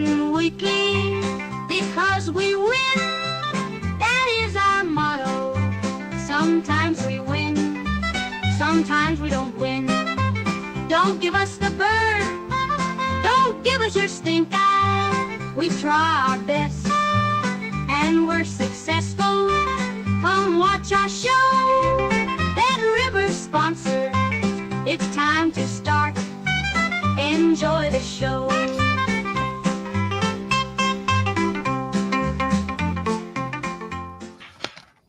win weekly because we win. That is our motto. Sometimes we win, sometimes we don't win. Don't give us the bird, don't give us your stink eye. We try our best and we're successful. Come watch our show. That River sponsor. It's time to start. Enjoy the show.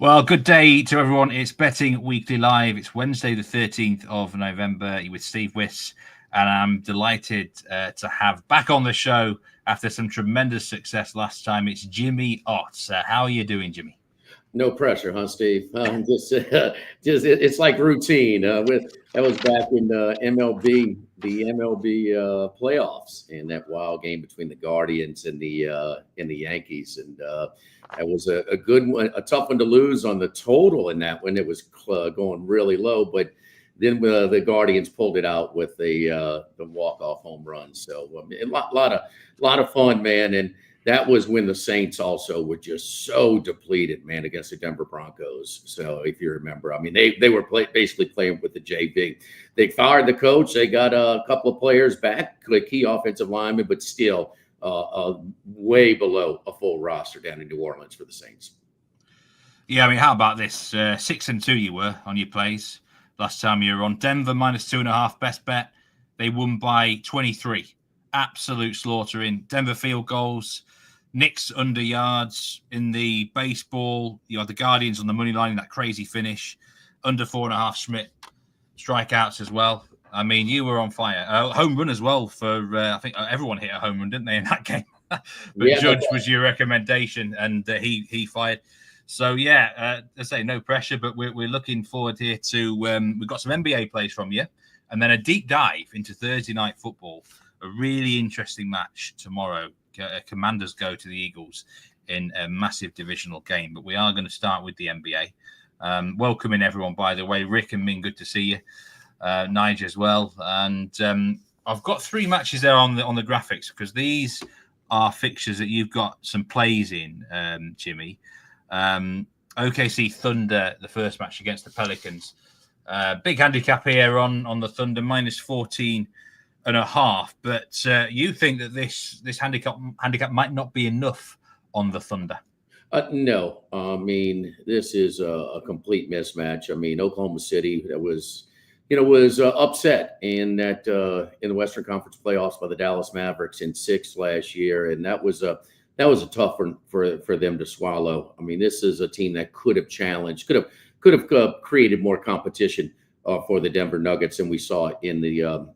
Well, good day to everyone. It's Betting Weekly Live. It's Wednesday, the 13th of November with Steve Wyss. And I'm delighted to have back on the show after some tremendous success last time. It's Jimmy Ott. How are you doing, Jimmy? No pressure, huh, Steve? It's like routine. That was back in MLB, the MLB playoffs, and that wild game between the Guardians and the Yankees, and that was a good one, a tough one to lose on the total in that one. It was going really low, but then the Guardians pulled it out with the walk-off home run. So a lot of fun, man. And that was when the Saints also were just so depleted, man, against the Denver Broncos. So if you remember, I mean, they were basically playing with the JV. They fired the coach. They got a couple of players back, key offensive linemen, but still way below a full roster down in New Orleans for the Saints. Yeah, I mean, how about this? 6-2 you were on your plays last time you were on. Denver -2.5, best bet. They won by 23. Absolute slaughtering. Denver field goals. Knicks under yards in the baseball. You had the Guardians on the money line in that crazy finish. Under 4.5 Schmidt. Strikeouts as well. I mean, you were on fire. Home run as well for, I think everyone hit a home run, didn't they, in that game? But yeah, Judge was your recommendation, and he fired. So, yeah, I say no pressure, but we're looking forward here to, we've got some NBA plays from you, and then a deep dive into Thursday night football. A really interesting match tomorrow. Commanders go to the Eagles in a massive divisional game, but we are going to start with the NBA. Welcoming everyone, by the way. Rick and Min, good to see you. Nigel as well. And I've got 3 matches there on the graphics because these are fixtures that you've got some plays in, Jimmy. OKC Thunder, the first match against the Pelicans. Big handicap here on the Thunder, -14.5. But you think that this handicap might not be enough on the Thunder? No. I mean, this is a complete mismatch. I mean, Oklahoma City was upset in the Western Conference playoffs by the Dallas Mavericks in 6 last year, and that was a tough one for them to swallow. I mean, this is a team that could have challenged, could have created more competition for the Denver Nuggets than we saw in the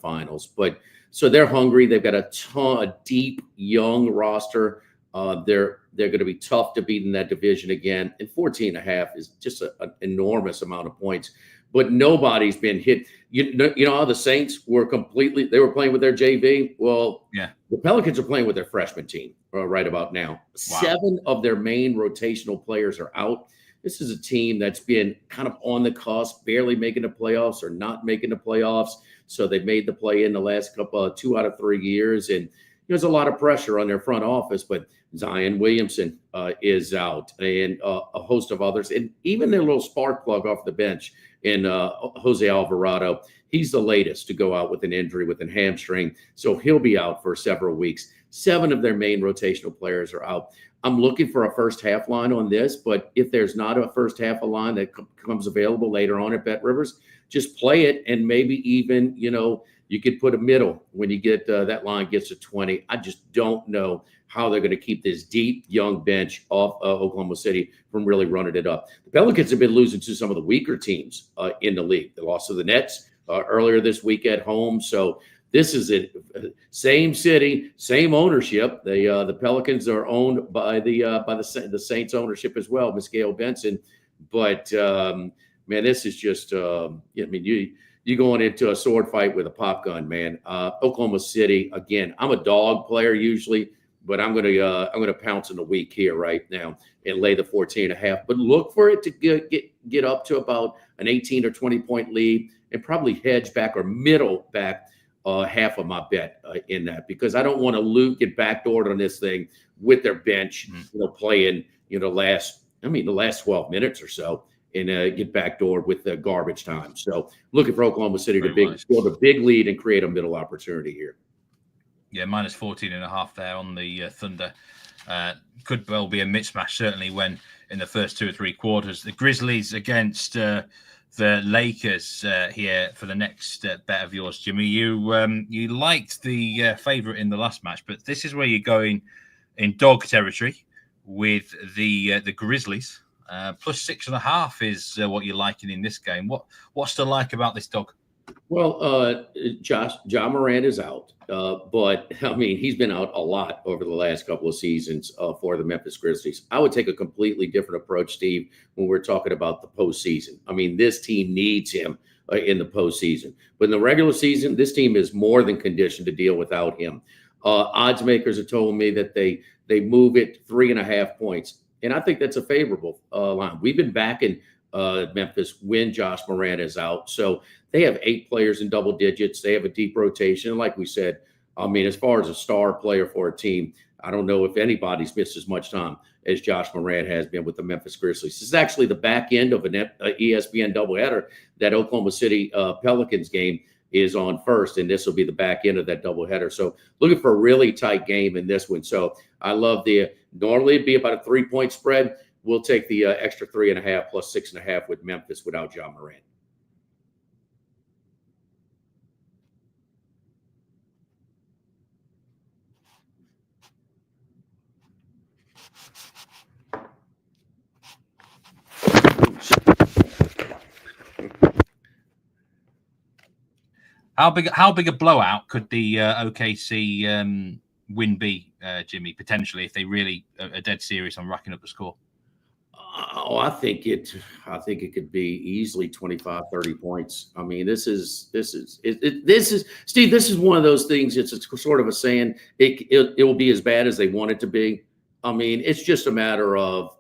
finals. But so they're hungry. They've got a deep young roster. They're going to be tough to beat in that division again. And 14.5 is just an enormous amount of points. But nobody's been hit. You know how the Saints were they were playing with their JV. Well, yeah, the Pelicans are playing with their freshman team right about now. Wow. 7 of their main rotational players are out. This is a team that's been kind of on the cusp, barely making the playoffs or not making the playoffs. So they made the play in the last 2 out of 3 years. And there's a lot of pressure on their front office, but Zion Williamson is out, and a host of others. And even their little spark plug off the bench in Jose Alvarado, he's the latest to go out with an injury with a hamstring. So he'll be out for several weeks. 7 of their main rotational players are out. I'm looking for a first half line on this, but if there's not a first half line that comes available later on at Bet Rivers, just play it, and maybe even, you could put a middle when you get that line gets to 20. I just don't know how they're going to keep this deep, young bench off Oklahoma City from really running it up. The Pelicans have been losing to some of the weaker teams in the league. They lost to the Nets earlier this week at home. So this is it. Same city, same ownership. The Pelicans are owned by the Saints ownership as well, Miss Gail Benson. But man, this is just you going into a sword fight with a pop gun, man. Oklahoma City again. I'm a dog player usually, but I'm gonna pounce in the week here right now and lay the 14.5. But look for it to get up to about an 18 or 20 point lead and probably hedge back or middle back half of my bet in that, because I don't want to get backdoored on this thing with their bench, playing, the last 12 minutes or so, and get backdoored with the garbage time. So looking for Oklahoma City to build a big lead and create a middle opportunity here. Yeah, minus 14.5 there on the Thunder. Could well be a mismatch, certainly when in the first 2 or 3 quarters. The Grizzlies against the Lakers here for the next bet of yours, Jimmy. You liked the favorite in the last match, but this is where you're going in dog territory with the Grizzlies. Plus 6.5 is what you're liking in this game. What's to like about this dog? Well, Ja Morant is out, but I mean, he's been out a lot over the last couple of seasons for the Memphis Grizzlies. I would take a completely different approach, Steve, when we're talking about the postseason. I mean, this team needs him in the postseason, but in the regular season, this team is more than conditioned to deal without him. Odds makers have told me that they move it 3.5 points, and I think that's a favorable line. We've been backing Memphis when Josh Morant is out, so they have 8 players in double digits. They have a deep rotation. Like we said, I mean, as far as a star player for a team, I don't know if anybody's missed as much time as Josh Morant has been with the Memphis Grizzlies. This is actually the back end of an ESPN doubleheader. That Oklahoma City Pelicans game is on first, and this will be the back end of that doubleheader. So looking for a really tight game in this one. So I love normally it'd be about a 3-point spread. We'll take the extra 3.5 plus 6.5 with Memphis without Ja Morant. How big a blowout could the OKC win be, Jimmy? Potentially, if they really are dead serious on racking up the score. Oh, I think it could be easily 25, 30 points. I mean, this is Steve. This is one of those things. It's sort of a saying. It will be as bad as they want it to be. I mean, it's just a matter of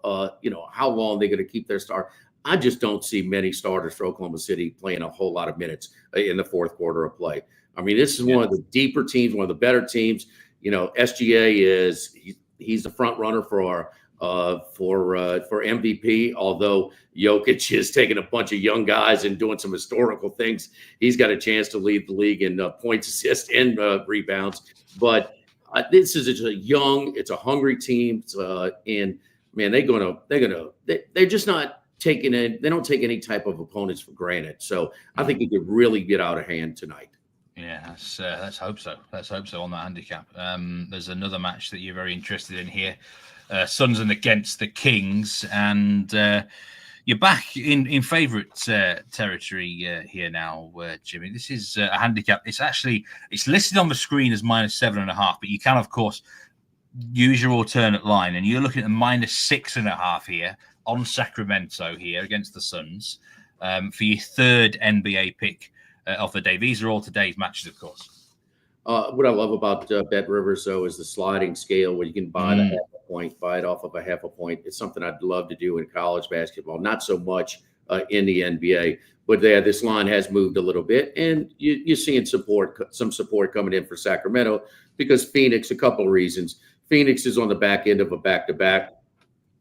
how long they're going to keep their star. I just don't see many starters for Oklahoma City playing a whole lot of minutes in the fourth quarter of play. I mean, this is one of the deeper teams, one of the better teams. SGA he's the front runner for MVP. Although Jokic is taking a bunch of young guys and doing some historical things, he's got a chance to lead the league in points, assists, and rebounds. But this is it's a hungry team, and man, they're just not taking it. They don't take any type of opponents for granted. So I think it could really get out of hand tonight. Yeah, let's hope so. Let's hope so on that handicap. There's another match that you're very interested in here. Suns and against the Kings, and you're back in favourite territory here now, Jimmy. This is a handicap. It's listed on the screen as minus 7.5, but you can, of course, use your alternate line, and you're looking at a minus 6.5 here on Sacramento here against the Suns for your third NBA pick of the day. These are all today's matches, of course. What I love about Bet Rivers, though, is the sliding scale where you can buy it buy it off of a half a point. It's something I'd love to do in college basketball, not so much in the NBA. But this line has moved a little bit, and you're seeing some support coming in for Sacramento because Phoenix, a couple of reasons. Phoenix is on the back end of a back-to-back.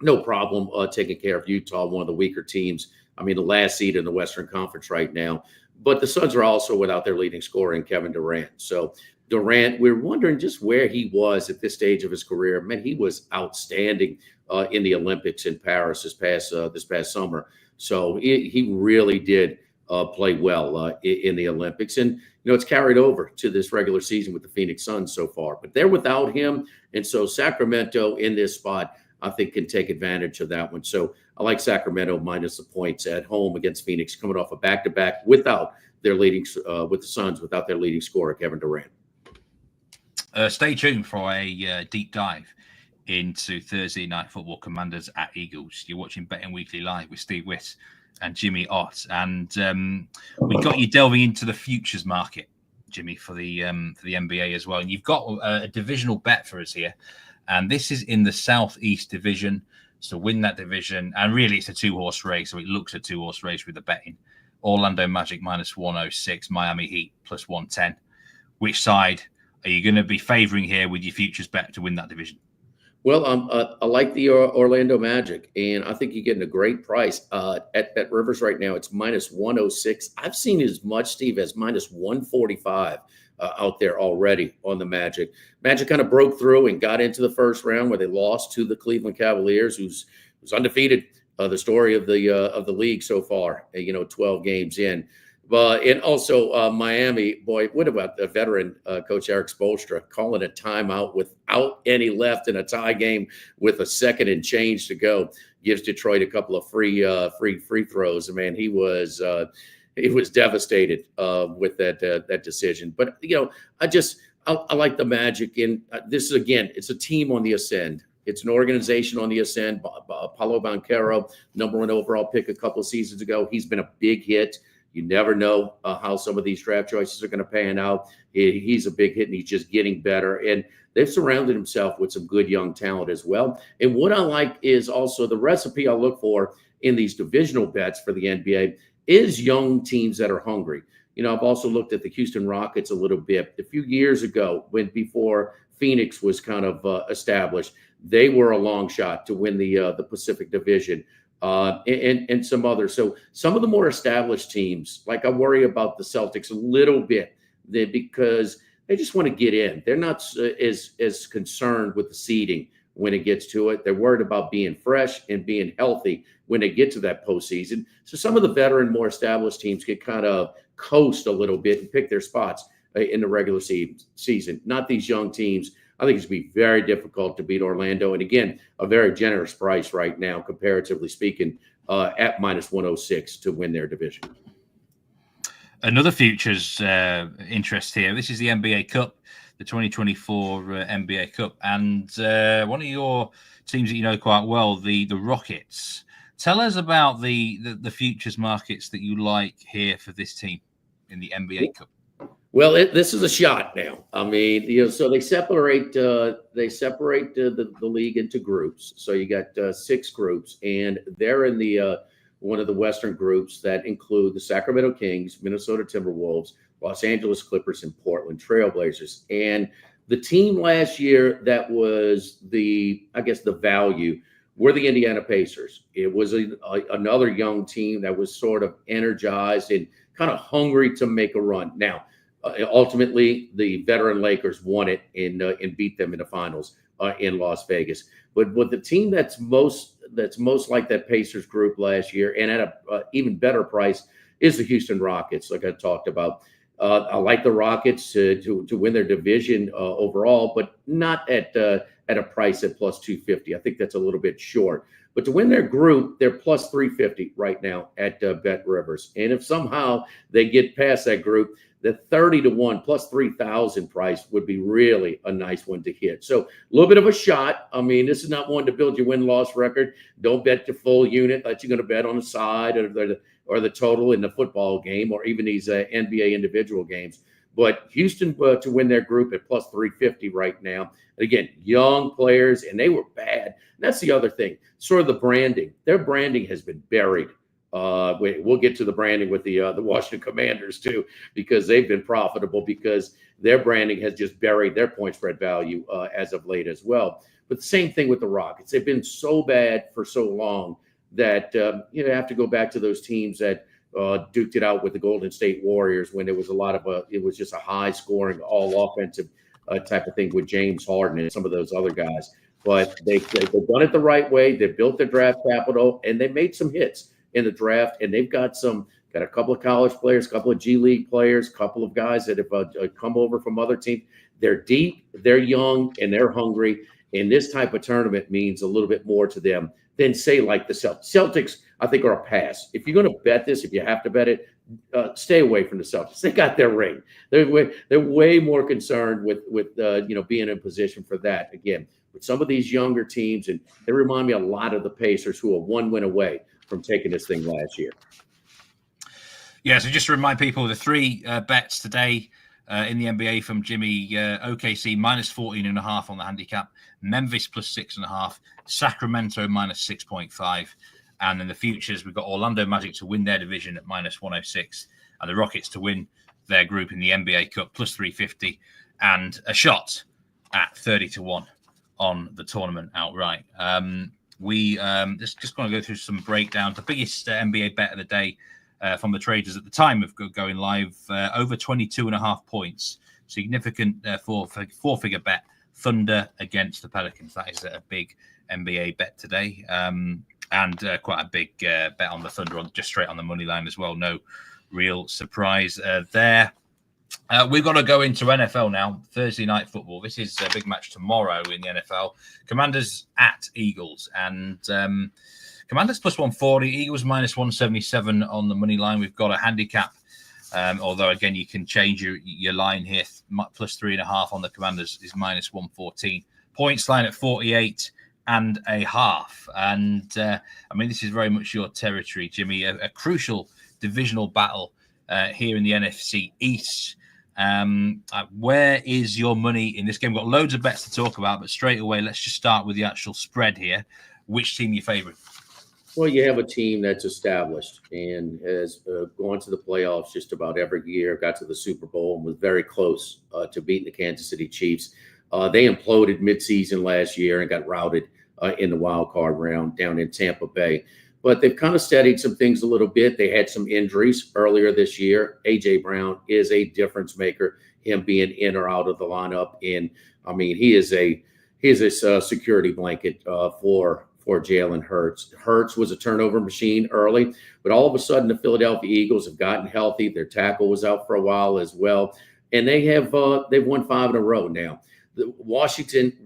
No problem taking care of Utah, one of the weaker teams. I mean, the last seed in the Western Conference right now. But the Suns are also without their leading scorer in Kevin Durant. So Durant, we're wondering just where he was at this stage of his career. Man, he was outstanding in the Olympics in Paris this past summer. So he really did play well in the Olympics. And, it's carried over to this regular season with the Phoenix Suns so far. But they're without him. And so Sacramento in this spot, I think, can take advantage of that one. So I like Sacramento minus the points at home against Phoenix, coming off a back-to-back without their leading with the Suns, without their leading scorer, Kevin Durant. Stay tuned for a deep dive into Thursday Night Football, Commanders at Eagles. You're watching Betting Weekly Live with Steve Wyss and Jimmy Ott. And we got you delving into the futures market, Jimmy, for the NBA as well. And you've got a divisional bet for us here. And this is in the Southeast Division. So win that division. And really, it's a 2-horse race. So it looks a 2-horse race with the betting. Orlando Magic minus 106, Miami Heat plus 110. which side are you going to be favoring here with your futures bet to win that division? Well, I like the Orlando Magic, and I think you're getting a great price at Bet Rivers right now. It's minus 106. I've seen as much, Steve, as minus 145 out there already on the Magic. Magic kind of broke through and got into the first round where they lost to the Cleveland Cavaliers, who's undefeated. The story of the league so far, 12 games in. And also Miami, boy, what about the veteran coach Eric Spoelstra calling a timeout without any left in a tie game with a second and change to go, gives Detroit a couple of free throws. And man, he was devastated with that decision. But I like the Magic, and this is, again, it's a team on the ascend. It's an organization on the ascend. Paulo Banchero, number 1 overall pick a couple of seasons ago. He's been a big hit. You never know how some of these draft choices are going to pan out. He's a big hit, and he's just getting better. And they've surrounded himself with some good young talent as well. And what I like is also the recipe I look for in these divisional bets for the NBA is young teams that are hungry. I've also looked at the Houston Rockets a little bit. A few years ago, before Phoenix was kind of established, they were a long shot to win the Pacific Division. And some others. So some of the more established teams, like I worry about the Celtics a little bit because they just want to get in. They're not as concerned with the seeding when it gets to it. They're worried about being fresh and being healthy when they get to that postseason. So some of the veteran, more established teams can kind of coast a little bit and pick their spots in the regular season. Not these young teams. I think it's going to be very difficult to beat Orlando. And again, a very generous price right now, comparatively speaking, at minus 106 to win their division. Another futures interest here. This is the NBA Cup, the 2024 NBA Cup. And one of your teams that you know quite well, the Rockets. Tell us about the futures markets that you like here for this team in the NBA Cup. Well, this is a shot now. I mean, so they separate the league into groups. So you got 6 groups, and they're in the one of the Western groups that include the Sacramento Kings, Minnesota Timberwolves, Los Angeles Clippers, and Portland Trailblazers. And the team last year that was the value were the Indiana Pacers. It was another young team that was sort of energized and kind of hungry to make a run. Now, ultimately, the veteran Lakers won it and beat them in the finals in Las Vegas. But the team that's most like that Pacers group last year, and at a even better price, is the Houston Rockets. Like I talked about, I like the Rockets to win their division overall, but not at a price at plus 250. I think that's a little bit short. But to win their group, they're plus 350 right now at Bet Rivers. And if somehow they get past that group, the 30-1 plus 3,000 price would be really a nice one to hit. So a little bit of a shot. I mean, this is not one to build your win-loss record. Don't bet the full unit that you're going to bet on the side or the total in the football game or even these NBA individual games. But Houston to win their group at plus 350 right now. Again, young players, and they were bad. And that's the other thing, sort of the branding. Their branding has been buried. We'll get to the branding with the Washington Commanders too, because they've been profitable because their branding has just buried their point spread value as of late as well. But the same thing with the Rockets. They've been so bad for so long that you have to go back to those teams that duked it out with the Golden State Warriors when there was a lot of it was just a high scoring, all offensive type of thing with James Harden and some of those other guys. But they've done it the right way. They built their draft capital and they made some hits in the draft, and they've got a couple of college players, a couple of G League players, a couple of guys that have come over from other teams. They're deep, they're young, and they're hungry. And this type of tournament means a little bit more to them than, say, like the Celtics. Celtics, I think, are a pass. If you're going to bet this, if you have to bet it, stay away from the Celtics. They got their ring. They're way more concerned with being in position for that. Again, with some of these younger teams, and they remind me a lot of the Pacers, who are one win away from taking this thing last year. Yeah, so just to remind people, the 3 bets today in the NBA from Jimmy: OKC minus 14.5 on the handicap, Memphis plus 6.5, Sacramento minus 6.5, and in the futures we've got Orlando Magic to win their division at minus 106, and the Rockets to win their group in the NBA Cup, plus 350, and a shot at 30-1 on the tournament outright. We just going to go through some breakdowns. The biggest NBA bet of the day from the traders at the time of going live, over 22.5 points. Significant four-figure bet. Thunder against the Pelicans. That is a big NBA bet today. And quite a big bet on the Thunder, just straight on the money line as well. No real surprise there. We've got to go into NFL now. Thursday night football. This is a big match tomorrow in the NFL. Commanders at Eagles. And Commanders plus 140. Eagles minus 177 on the money line. We've got a handicap. Although, again, you can change your line here. Plus 3.5 on the Commanders is minus 114. Points line at 48.5. And I mean, this is very much your territory, Jimmy. A crucial divisional battle here in the NFC East. Where is your money in this game? We've got loads of bets to talk about, but straight away, let's just start with the actual spread here. Which team you favourite? Well, you have a team that's established and has gone to the playoffs just about every year, got to the Super Bowl, and was very close to beating the Kansas City Chiefs. They imploded midseason last year and got routed in the wild card round down in Tampa Bay. But they've kind of steadied some things a little bit. They had some injuries earlier this year. A.J. Brown is a difference maker, him being in or out of the lineup. And, I mean, he is a security blanket for Jalen Hurts. Hurts was a turnover machine early, but all of a sudden the Philadelphia Eagles have gotten healthy. Their tackle was out for a while as well. And they've won 5 in a row now. Washington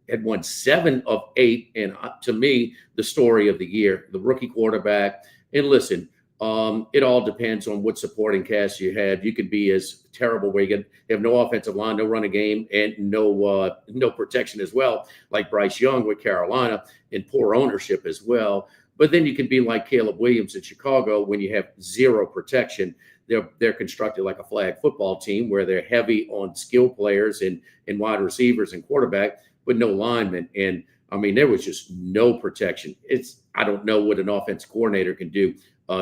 had won 7 of 8, and to me, the story of the year, the rookie quarterback. And listen, it all depends on what supporting cast you have. You could be as terrible where you have no offensive line, no running game, and no protection as well, like Bryce Young with Carolina, and poor ownership as well. But then you can be like Caleb Williams in Chicago when you have zero protection. They're constructed like a flag football team where they're heavy on skill players and wide receivers and quarterback, but no linemen. And I mean, there was just no protection. I don't know what an offense coordinator can do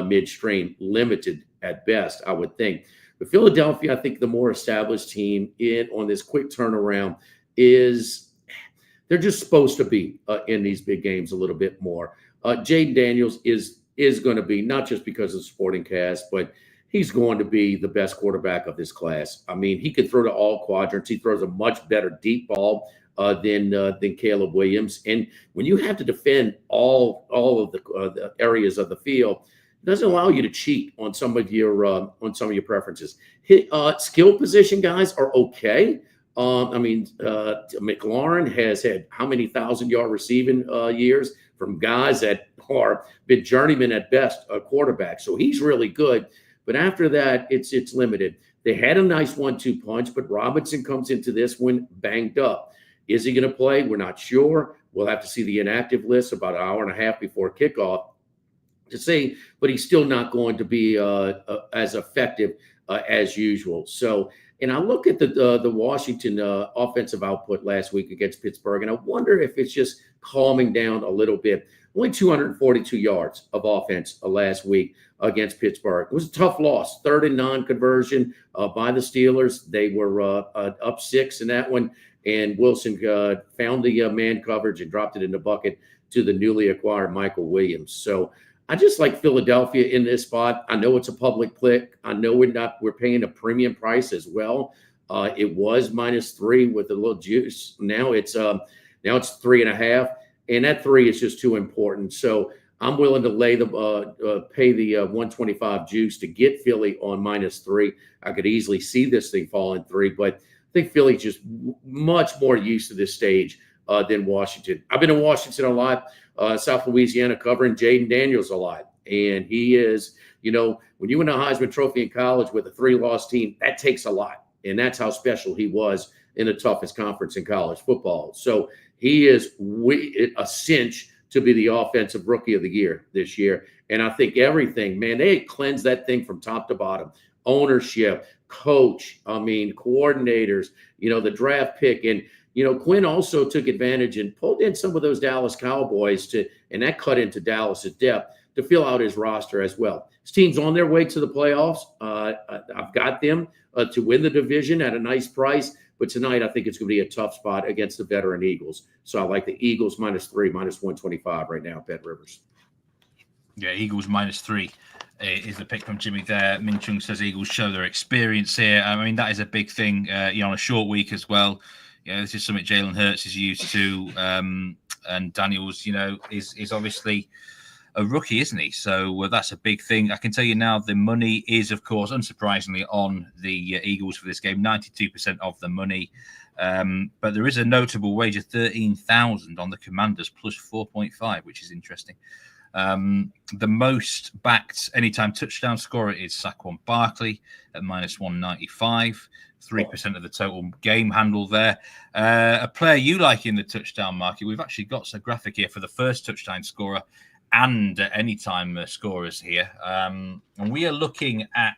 midstream, limited at best, I would think. But Philadelphia, I think the more established team on this quick turnaround they're just supposed to be in these big games a little bit more. Jaden Daniels is going to be, not just because of the supporting cast, but he's going to be the best quarterback of this class. I mean, he can throw to all quadrants. He throws a much better deep ball than Caleb Williams. And when you have to defend all of the areas of the field, it doesn't allow you to cheat on some of your preferences. Skill position guys are okay. McLaurin has had how many 1,000-yard receiving years from guys that are been journeymen at best, quarterbacks. So he's really good. But after that, it's limited. They had a nice 1-2 punch, but Robinson comes into this one banged up. Is he going to play? We're not sure. We'll have to see the inactive list about an hour and a half before kickoff to see, but he's still not going to be as effective as usual. So, and I look at the Washington offensive output last week against Pittsburgh, and I wonder if it's just calming down a little bit. Only 242 yards of offense last week against Pittsburgh. It was a tough loss, 3rd and 9 conversion by the Steelers. They were up 6 in that one, and Wilson found the man coverage and dropped it in the bucket to the newly acquired Michael Williams. So I just like Philadelphia in this spot. I know it's a public click. I know we're paying a premium price as well. It was -3 with a little juice. Now it's 3.5. And that 3 is just too important. So I'm willing to pay the 125 juice to get Philly on -3. I could easily see this thing falling 3, but I think Philly's just much more used to this stage than Washington. I've been in Washington a lot, South Louisiana, covering Jaden Daniels a lot. And he is, when you win a Heisman Trophy in college with a 3-loss team, that takes a lot. And that's how special he was in the toughest conference in college football. So he is a cinch to be the offensive rookie of the year this year. And I think everything, man, they cleansed that thing from top to bottom. Ownership, coach, coordinators, the draft pick. And, Quinn also took advantage and pulled in some of those Dallas Cowboys and that cut into Dallas's depth to fill out his roster as well. His team's on their way to the playoffs. I've got them to win the division at a nice price. But tonight, I think it's going to be a tough spot against the veteran Eagles. So I like the Eagles -3, -125 right now at Bet Rivers. Yeah, Eagles -3 is the pick from Jimmy there. Min Chung says Eagles show their experience here. I mean, that is a big thing, on a short week as well. This is something Jalen Hurts is used to. And Daniels, is obviously a rookie, isn't he? So that's a big thing. I can tell you now, the money is, of course, unsurprisingly, on the Eagles for this game. 92% of the money. But there is a notable wager, 13,000 on the Commanders plus 4.5, which is interesting. The most backed anytime touchdown scorer is Saquon Barkley at -195. 3% of the total game handle there. A player you like in the touchdown market, we've actually got a graphic here for the first touchdown scorer and anytime scorers here. And we are looking at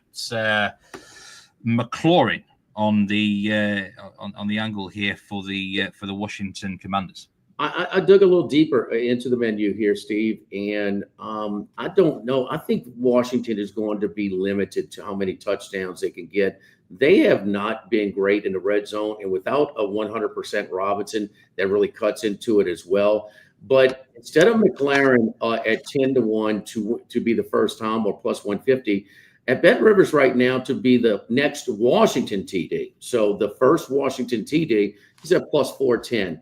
McLaurin on the angle here for the Washington Commanders. I dug a little deeper into the menu here, Steve, and I don't know. I think Washington is going to be limited to how many touchdowns they can get. They have not been great in the red zone, and without a 100% Robinson, that really cuts into it as well. But instead of McLaurin at 10-1 to be the first time or plus 150, at Bet Rivers right now to be the next Washington TD. So the first Washington TD, he's at plus 410.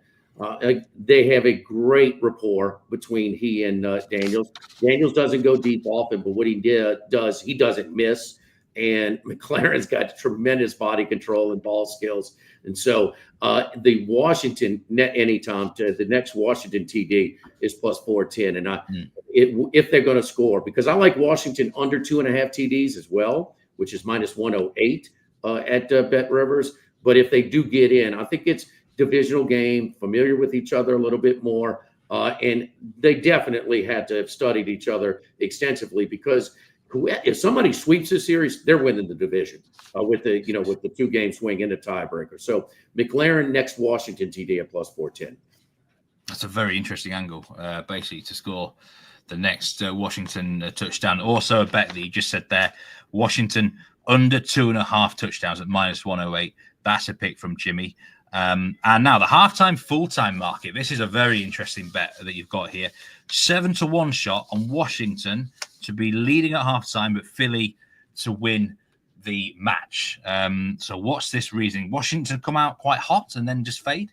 They have a great rapport between he and Daniels. Daniels doesn't go deep often, but what he does, he doesn't miss. And McLaurin's got tremendous body control and ball skills. And so the Washington net anytime to the next Washington TD is plus 410. And if they're going to score, because I like Washington under 2.5 TDs as well, which is -108 at Bet Rivers. But if they do get in, I think it's divisional game, familiar with each other a little bit more. And they definitely had to have studied each other extensively, because if somebody sweeps this series, they're winning the division with the 2-game swing in the tiebreaker. So McLaurin next Washington TD at plus 410. That's a very interesting angle, basically to score the next Washington touchdown. Also a bet that you just said there, Washington under 2.5 touchdowns at -108. That's a pick from Jimmy. And now the halftime, full-time market. This is a very interesting bet that you've got here. 7-1 shot on Washington to be leading at halftime, but Philly to win the match. So what's this reasoning? Washington come out quite hot and then just fade?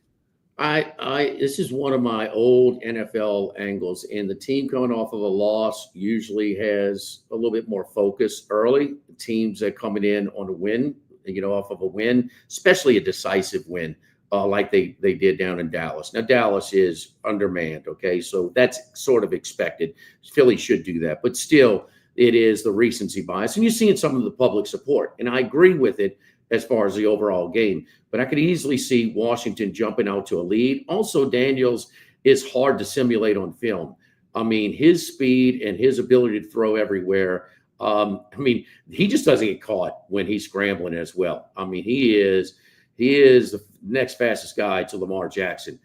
This is one of my old NFL angles, and the team coming off of a loss usually has a little bit more focus early. The teams that coming in on a win, off of a win, especially a decisive win, like they did down in Dallas. Now, Dallas is undermanned, okay? So that's sort of expected. Philly should do that. But still, it is the recency bias. And you're seeing some of the public support. And I agree with it as far as the overall game. But I could easily see Washington jumping out to a lead. Also, Daniels is hard to simulate on film. I mean, his speed and his ability to throw everywhere. He just doesn't get caught when he's scrambling as well. I mean, he is the next fastest guy to Lamar Jackson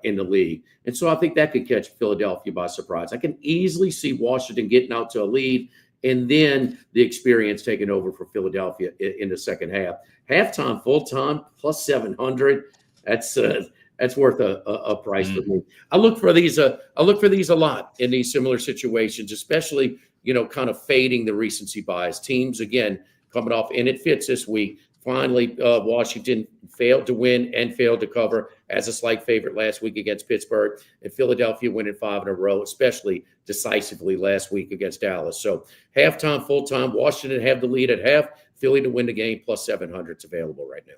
in the league. And so I think that could catch Philadelphia by surprise. I can easily see Washington getting out to a lead and then the experience taking over for Philadelphia in the second half. Halftime, full-time, plus 700. That's worth a price for me. I look for these a lot in these similar situations, especially, kind of fading the recency bias. Teams, again, coming off, and it fits this week. Finally, Washington failed to win and failed to cover as a slight favorite last week against Pittsburgh, and Philadelphia winning 5 in a row, especially decisively last week against Dallas. So halftime, full-time, Washington have the lead at half, Philly to win the game, plus 700 is available right now.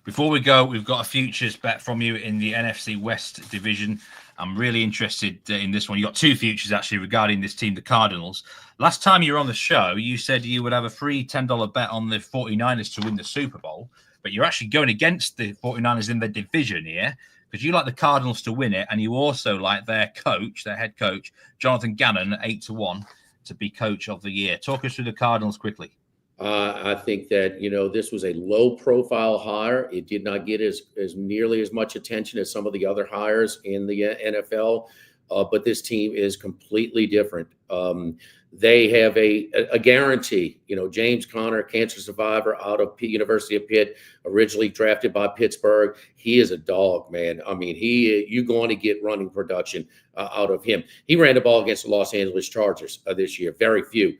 Before we go, we've got a futures bet from you in the NFC West division. I'm really interested in this one. You got 2 futures actually regarding this team, the Cardinals. Last time you were on the show, you said you would have a free $10 bet on the 49ers to win the Super Bowl, but you're actually going against the 49ers in the division here because you like the Cardinals to win it, and you also like their head coach, Jonathan Gannon, at 8-1 to be coach of the year. Talk us through the Cardinals quickly. I think that, this was a low-profile hire. It did not get as nearly as much attention as some of the other hires in the NFL. but this team is completely different. They have a guarantee. James Conner, cancer survivor out of University of Pitt, originally drafted by Pittsburgh. He is a dog, man. I mean, you're going to get running production out of him. He ran the ball against the Los Angeles Chargers this year. Very few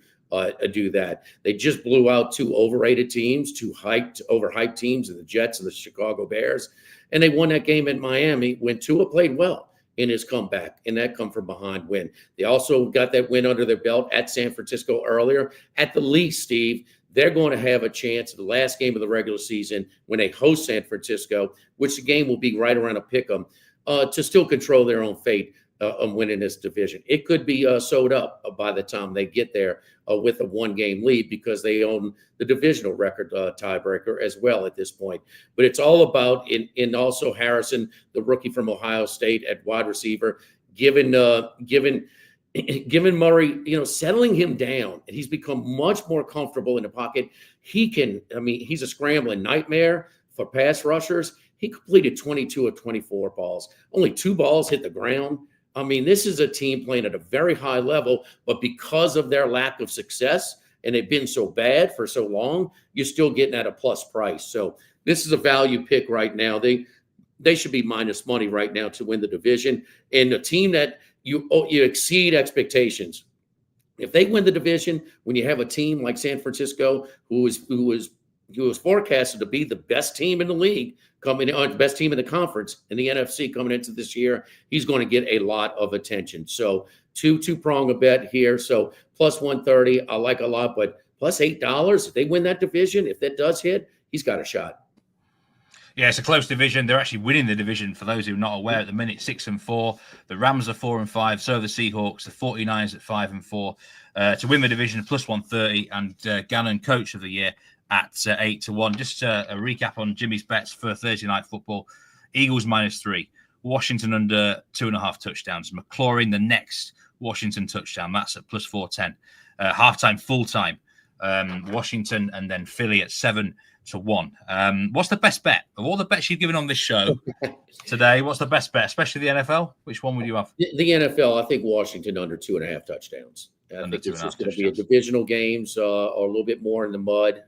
do that. They just blew out two overrated teams, two overhyped teams, the Jets and the Chicago Bears, and they won that game in Miami when Tua played well in his comeback, and that come from behind win. They also got that win under their belt at San Francisco earlier. At the least, Steve, they're going to have a chance at the last game of the regular season when they host San Francisco, which the game will be right around a pick 'em, to still control their own fate on winning this division. It could be sewed up by the time they get there with a one-game lead because they own the divisional record tiebreaker as well at this point. But it's all about, in also Harrison, the rookie from Ohio State at wide receiver, given Murray, settling him down, and he's become much more comfortable in the pocket. He's a scrambling nightmare for pass rushers. He completed 22 of 24 balls. Only 2 balls hit the ground. I mean, this is a team playing at a very high level, but because of their lack of success, and they've been so bad for so long, you're still getting at a plus price. So this is a value pick right now. They should be minus money right now to win the division. And a team that you exceed expectations. If they win the division, when you have a team like San Francisco, who was forecasted to be the best team in the league, the best team in the conference in the NFC coming into this year, he's going to get a lot of attention. So two-prong a bet here. So plus 130, I like a lot, but plus $8 if they win that division, if that does hit, he's got a shot. Yeah, it's a close division. They're actually winning the division for those who are not aware at the minute, 6-4. The Rams are 4-5. So are the Seahawks. The 49ers at 5-4. To win the division, plus 130. And Gannon, coach of the year, at 8-1. Just a recap on Jimmy's bets for Thursday night football. Eagles -3. Washington under 2.5 touchdowns. McLaurin, the next Washington touchdown. That's at plus 410. Halftime, full-time. Washington and then Philly at 7-1. What's the best bet? Of all the bets you've given on this show today, what's the best bet, especially the NFL? Which one would you have? The NFL, I think Washington under 2.5 touchdowns. I think this is going to be a divisional games or a little bit more in the mud.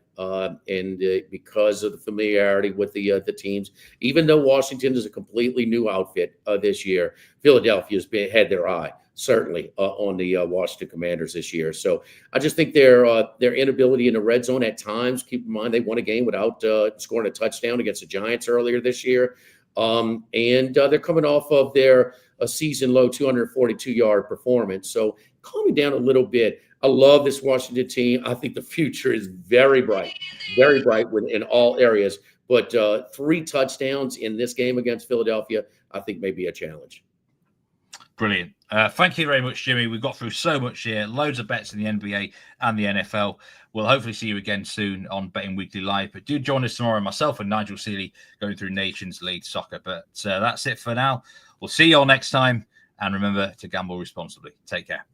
Because of the familiarity with the teams, even though Washington is a completely new outfit this year, Philadelphia's had their eye certainly on the Washington Commanders this year. So I just think their inability in the red zone at times. Keep in mind they won a game without scoring a touchdown against the Giants earlier this year, and they're coming off of their season low 242-yard performance. So calming down a little bit. I love this Washington team. I think the future is very bright in all areas. But 3 touchdowns in this game against Philadelphia, I think may be a challenge. Brilliant. Thank you very much, Jimmy. We've got through so much here. Loads of bets in the NBA and the NFL. We'll hopefully see you again soon on Betting Weekly Live. But do join us tomorrow, myself and Nigel Seeley, going through Nations League Soccer. But that's it for now. We'll see you all next time. And remember to gamble responsibly. Take care.